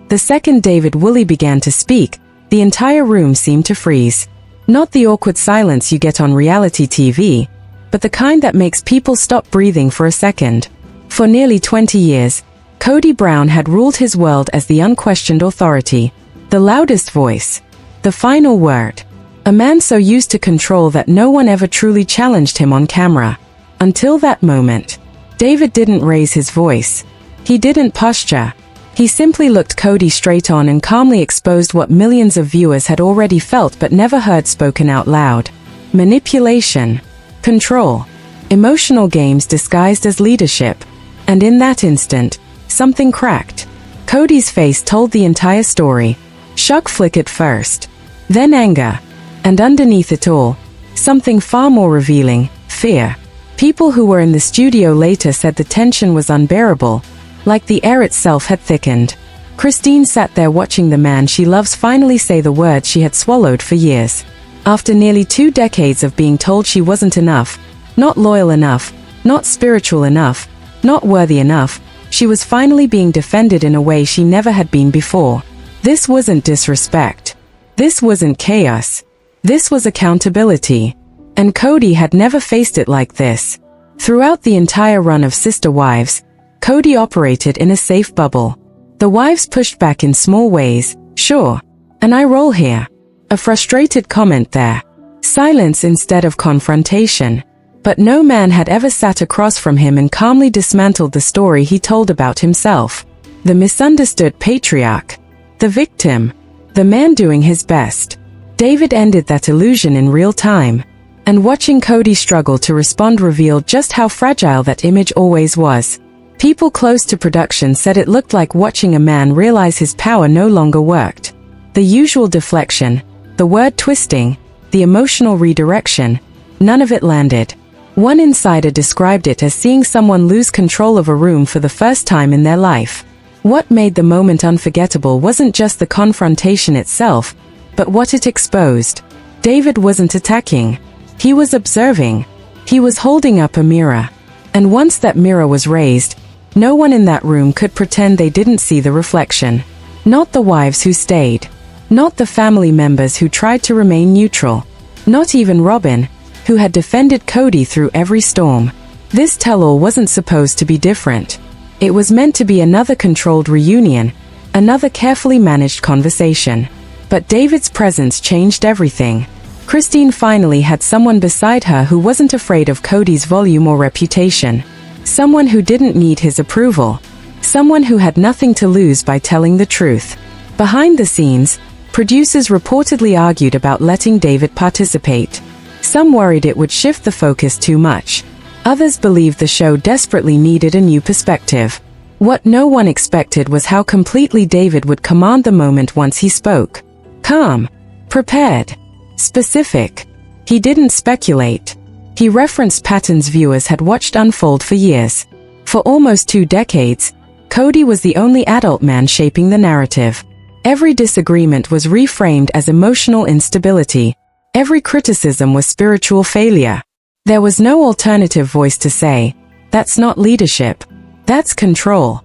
The second David Woolley began to speak, the entire room seemed to freeze. Not the awkward silence you get on reality TV, but the kind that makes people stop breathing for a second. For nearly 20 years, Kody Brown had ruled his world as the unquestioned authority, the loudest voice, the final word. A man so used to control that no one ever truly challenged him on camera. Until that moment. David didn't raise his voice. He didn't posture. He simply looked Kody straight on and calmly exposed what millions of viewers had already felt but never heard spoken out loud. Manipulation. Control. Emotional games disguised as leadership. And in that instant, something cracked. Kody's face told the entire story. Shock flickered first. Then anger. And underneath it all, something far more revealing, fear. People who were in the studio later said the tension was unbearable, like the air itself had thickened. Christine sat there watching the man she loves finally say the words she had swallowed for years. After nearly 2 decades of being told she wasn't enough, not loyal enough, not spiritual enough, not worthy enough, she was finally being defended in a way she never had been before. This wasn't disrespect. This wasn't chaos. This was accountability. And Kody had never faced it like this. Throughout the entire run of Sister Wives, Kody operated in a safe bubble. The wives pushed back in small ways, sure. An eye roll here. A frustrated comment there. Silence instead of confrontation. But no man had ever sat across from him and calmly dismantled the story he told about himself. The misunderstood patriarch. The victim. The man doing his best. David ended that illusion in real time. And watching Kody struggle to respond revealed just how fragile that image always was. People close to production said it looked like watching a man realize his power no longer worked. The usual deflection, the word twisting, the emotional redirection, none of it landed. One insider described it as seeing someone lose control of a room for the first time in their life. What made the moment unforgettable wasn't just the confrontation itself, but what it exposed. David wasn't attacking. He was observing. He was holding up a mirror. And once that mirror was raised, no one in that room could pretend they didn't see the reflection. Not the wives who stayed. Not the family members who tried to remain neutral. Not even Robin, who had defended Kody through every storm. This tell-all wasn't supposed to be different. It was meant to be another controlled reunion, another carefully managed conversation. But David's presence changed everything. Christine finally had someone beside her who wasn't afraid of Kody's volume or reputation. Someone who didn't need his approval. Someone who had nothing to lose by telling the truth. Behind the scenes, producers reportedly argued about letting David participate. Some worried it would shift the focus too much. Others believed the show desperately needed a new perspective. What no one expected was how completely David would command the moment once he spoke. Calm. Prepared. Specific. He didn't speculate. He referenced patterns viewers had watched unfold for years. For almost 2 decades, Kody was the only adult man shaping the narrative. Every disagreement was reframed as emotional instability. Every criticism was spiritual failure. There was no alternative voice to say, "That's not leadership. That's control."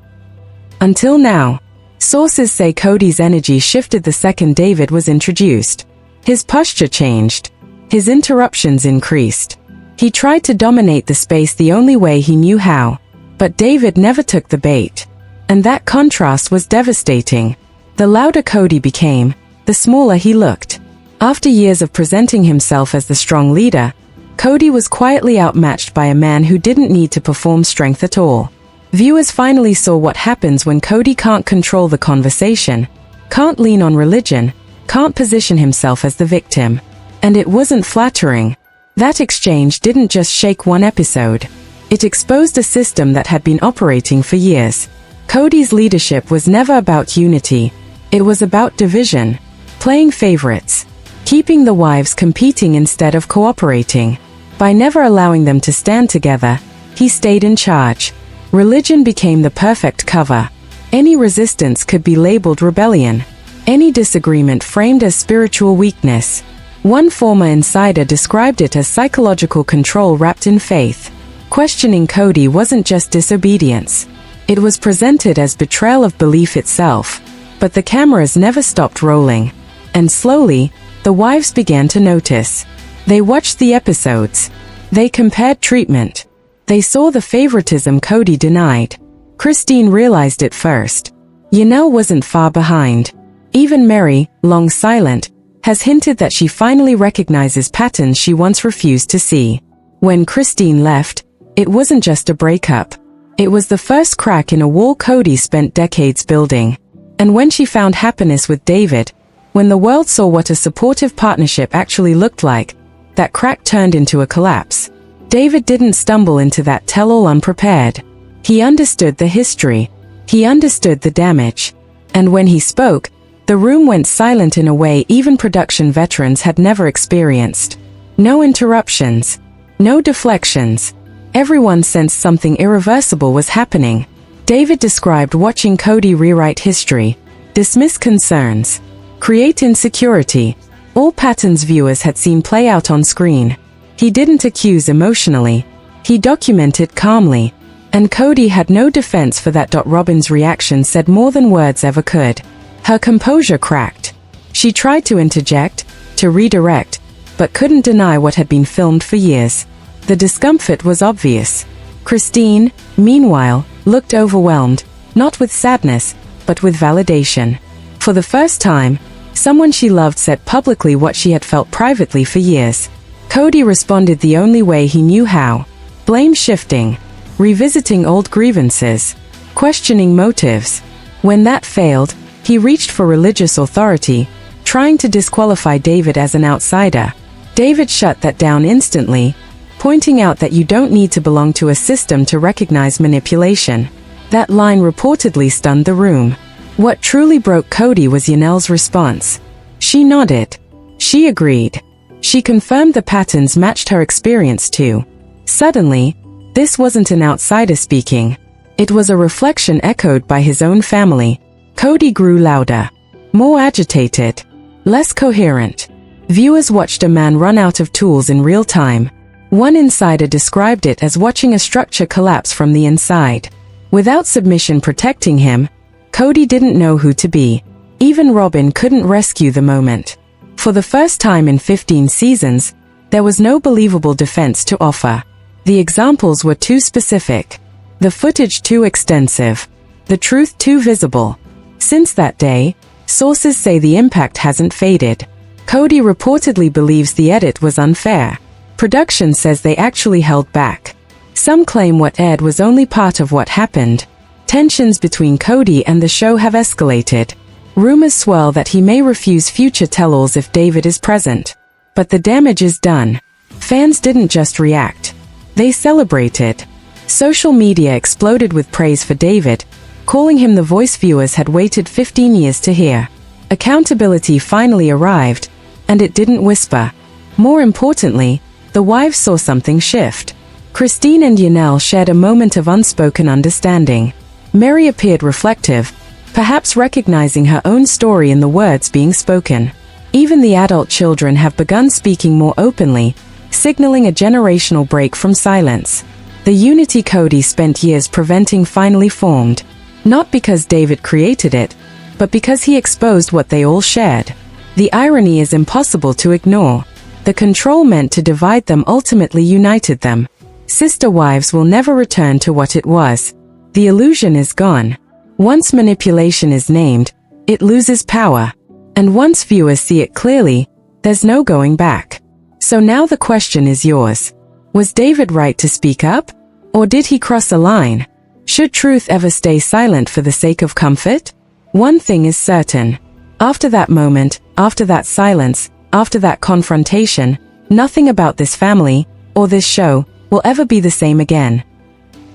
Until now. Sources say Kody's energy shifted the second David was introduced. His posture changed. His interruptions increased. He tried to dominate the space the only way he knew how. But David never took the bait. And that contrast was devastating. The louder Kody became, the smaller he looked. After years of presenting himself as the strong leader, Kody was quietly outmatched by a man who didn't need to perform strength at all. Viewers finally saw what happens when Kody can't control the conversation, can't lean on religion, can't position himself as the victim. And it wasn't flattering. That exchange didn't just shake one episode. It exposed a system that had been operating for years. Kody's leadership was never about unity. It was about division, playing favorites, keeping the wives competing instead of cooperating. By never allowing them to stand together, he stayed in charge. Religion became the perfect cover. Any resistance could be labeled rebellion. Any disagreement framed as spiritual weakness. One former insider described it as psychological control wrapped in faith. Questioning Kody wasn't just disobedience. It was presented as betrayal of belief itself. But the cameras never stopped rolling. And slowly, the wives began to notice. They watched the episodes. They compared treatment. They saw the favoritism Kody denied. Christine realized it first. Yanel wasn't far behind. Even Mary, long silent, has hinted that she finally recognizes patterns she once refused to see. When Christine left, it wasn't just a breakup. It was the first crack in a wall Kody spent decades building. And when she found happiness with David, when the world saw what a supportive partnership actually looked like, that crack turned into a collapse. David didn't stumble into that tell-all unprepared. He understood the history. He understood the damage. And when he spoke, the room went silent in a way even production veterans had never experienced. No interruptions. No deflections. Everyone sensed something irreversible was happening. David described watching Kody rewrite history, dismiss concerns, create insecurity, all patterns viewers had seen play out on screen. He didn't accuse emotionally. He documented calmly. And Kody had no defense for that. Robin's reaction said more than words ever could. Her composure cracked. She tried to interject, to redirect, but couldn't deny what had been filmed for years. The discomfort was obvious. Christine, meanwhile, looked overwhelmed, not with sadness, but with validation. For the first time, someone she loved said publicly what she had felt privately for years. Kody responded the only way he knew how. Blame shifting, revisiting old grievances, questioning motives. When that failed, he reached for religious authority, trying to disqualify David as an outsider. David shut that down instantly, pointing out that you don't need to belong to a system to recognize manipulation. That line reportedly stunned the room. What truly broke Kody was Yanel's response. She nodded. She agreed. She confirmed the patterns matched her experience too. Suddenly, this wasn't an outsider speaking. It was a reflection echoed by his own family. Kody grew louder, more agitated, less coherent. Viewers watched a man run out of tools in real time. One insider described it as watching a structure collapse from the inside. Without submission protecting him, Kody didn't know who to be. Even Robin couldn't rescue the moment. For the first time in 15 seasons, there was no believable defense to offer. The examples were too specific. The footage too extensive. The truth too visible. Since that day, sources say the impact hasn't faded. Kody reportedly believes the edit was unfair. Production says they actually held back. Some claim what aired was only part of what happened. Tensions between Kody and the show have escalated. Rumors swirl that he may refuse future tell-alls if David is present. But the damage is done. Fans didn't just react. They celebrated. Social media exploded with praise for David, calling him the voice viewers had waited 15 years to hear. Accountability finally arrived, and it didn't whisper. More importantly, the wives saw something shift. Christine and Yanel shared a moment of unspoken understanding. Mary appeared reflective, perhaps recognizing her own story in the words being spoken. Even the adult children have begun speaking more openly, signaling a generational break from silence. The unity Kody spent years preventing finally formed. Not because David created it, but because he exposed what they all shared. The irony is impossible to ignore. The control meant to divide them ultimately united them. Sister wives will never return to what it was. The illusion is gone. Once manipulation is named, it loses power. And once viewers see it clearly, there's no going back. So now the question is yours. Was David right to speak up? Or did he cross a line? Should truth ever stay silent for the sake of comfort? One thing is certain. After that moment, after that silence, after that confrontation, nothing about this family, or this show, will ever be the same again.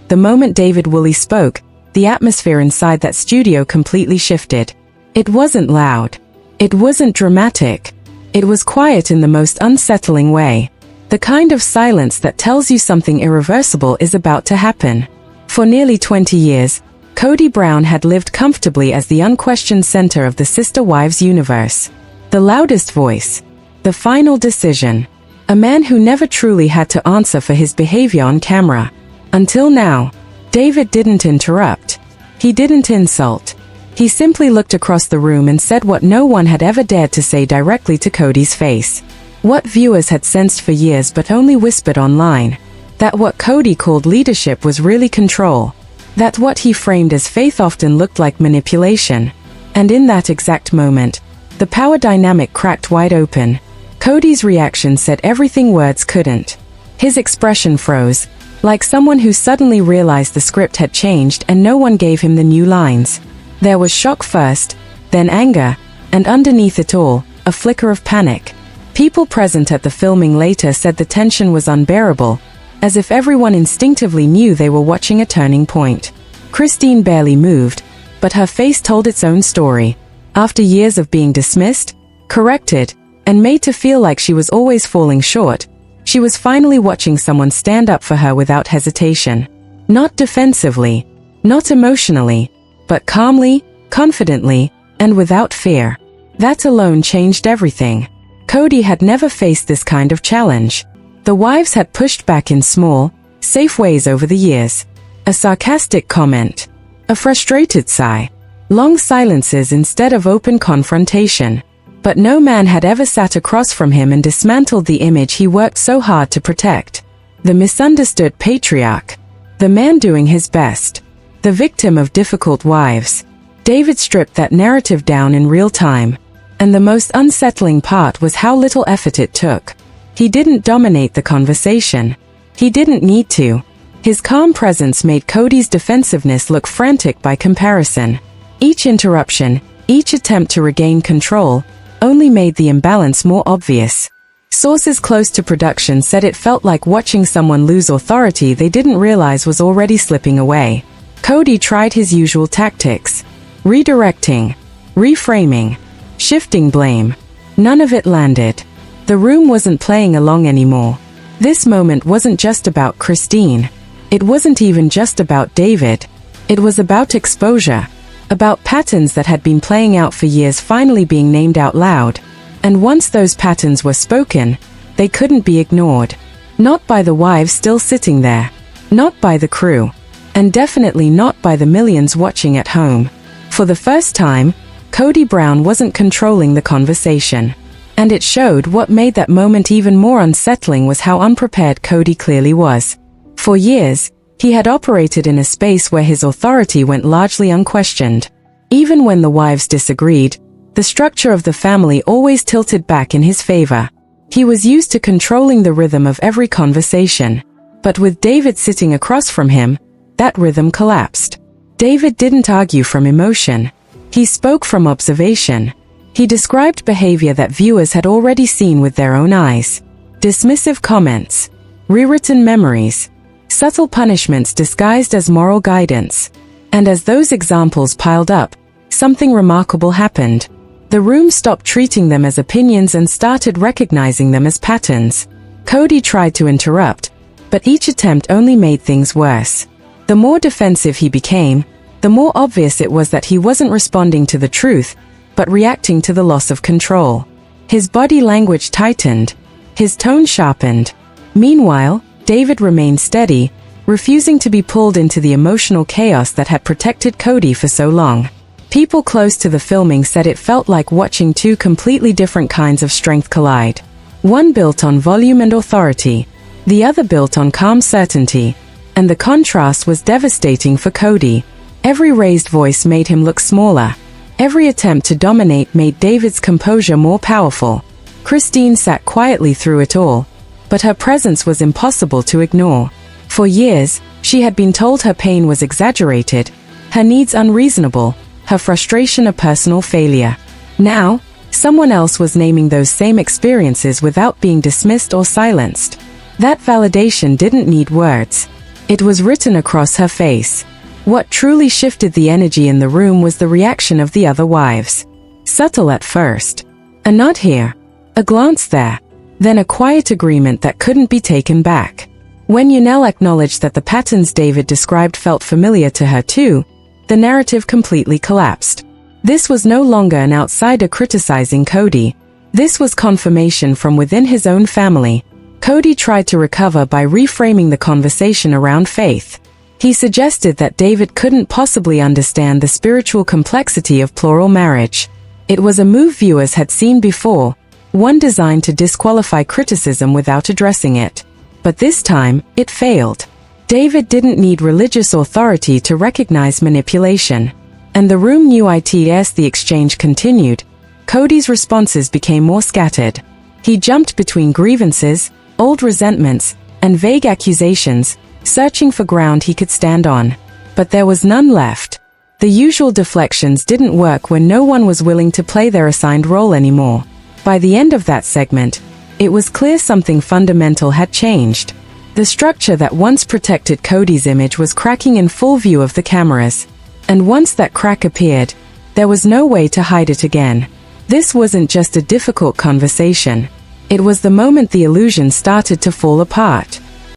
The moment David Woolley spoke, the atmosphere inside that studio completely shifted. It wasn't loud. It wasn't dramatic. It was quiet in the most unsettling way. The kind of silence that tells you something irreversible is about to happen. For nearly 20 years, Kody Brown had lived comfortably as the unquestioned center of the Sister Wives universe. The loudest voice. The final decision. A man who never truly had to answer for his behavior on camera. Until now, David didn't interrupt. He didn't insult. He simply looked across the room and said what no one had ever dared to say directly to Kody's face. What viewers had sensed for years but only whispered online. That what Kody called leadership was really control. That what he framed as faith often looked like manipulation. And in that exact moment, the power dynamic cracked wide open. Kody's reaction said everything words couldn't. His expression froze, like someone who suddenly realized the script had changed and no one gave him the new lines. There was shock first, then anger, and underneath it all, a flicker of panic. People present at the filming later said the tension was unbearable, as if everyone instinctively knew they were watching a turning point. Christine barely moved, but her face told its own story. After years of being dismissed, corrected, and made to feel like she was always falling short, she was finally watching someone stand up for her without hesitation. Not defensively, not emotionally, but calmly, confidently, and without fear. That alone changed everything. Kody had never faced this kind of challenge. The wives had pushed back in small, safe ways over the years. A sarcastic comment. A frustrated sigh. Long silences instead of open confrontation. But no man had ever sat across from him and dismantled the image he worked so hard to protect. The misunderstood patriarch. The man doing his best. The victim of difficult wives. David stripped that narrative down in real time. And the most unsettling part was how little effort it took. He didn't dominate the conversation. He didn't need to. His calm presence made Kody's defensiveness look frantic by comparison. Each interruption, each attempt to regain control, only made the imbalance more obvious. Sources close to production said it felt like watching someone lose authority they didn't realize was already slipping away. Kody tried his usual tactics. Redirecting. Reframing. Shifting blame. None of it landed. The room wasn't playing along anymore. This moment wasn't just about Christine. It wasn't even just about David. It was about exposure. About patterns that had been playing out for years finally being named out loud. And once those patterns were spoken, they couldn't be ignored. Not by the wives still sitting there. Not by the crew. And definitely not by the millions watching at home. For the first time, Kody Brown wasn't controlling the conversation. And it showed. What made that moment even more unsettling was how unprepared Kody clearly was. For years, he had operated in a space where his authority went largely unquestioned. Even when the wives disagreed, the structure of the family always tilted back in his favor. He was used to controlling the rhythm of every conversation. But with David sitting across from him, that rhythm collapsed. David didn't argue from emotion. He spoke from observation. He described behavior that viewers had already seen with their own eyes. Dismissive comments. Rewritten memories. Subtle punishments disguised as moral guidance. And as those examples piled up, something remarkable happened. The room stopped treating them as opinions and started recognizing them as patterns. Kody tried to interrupt, but each attempt only made things worse. The more defensive he became, the more obvious it was that he wasn't responding to the truth, but reacting to the loss of control. His body language tightened. His tone sharpened. Meanwhile, David remained steady, refusing to be pulled into the emotional chaos that had protected Kody for so long. People close to the filming said it felt like watching two completely different kinds of strength collide. One built on volume and authority, the other built on calm certainty, and the contrast was devastating for Kody. Every raised voice made him look smaller. Every attempt to dominate made David's composure more powerful. Christine sat quietly through it all, but her presence was impossible to ignore. For years, she had been told her pain was exaggerated, her needs unreasonable, her frustration a personal failure. Now, someone else was naming those same experiences without being dismissed or silenced. That validation didn't need words. It was written across her face. What truly shifted the energy in the room was the reaction of the other wives. Subtle at first. A nod here. A glance there. Then a quiet agreement that couldn't be taken back. When Yanel acknowledged that the patterns David described felt familiar to her too, the narrative completely collapsed. This was no longer an outsider criticizing Kody. This was confirmation from within his own family. Kody tried to recover by reframing the conversation around faith. He suggested that David couldn't possibly understand the spiritual complexity of plural marriage. It was a move viewers had seen before, one designed to disqualify criticism without addressing it. But this time, it failed. David didn't need religious authority to recognize manipulation. And the room knew it as the exchange continued. Kody's responses became more scattered. He jumped between grievances, old resentments, and vague accusations, searching for ground he could stand on. But there was none left. The usual deflections didn't work when no one was willing to play their assigned role anymore. By the end of that segment, it was clear something fundamental had changed. The structure that once protected Kody's image was cracking in full view of the cameras. And once that crack appeared, there was no way to hide it again. This wasn't just a difficult conversation. It was the moment the illusion started to fall apart.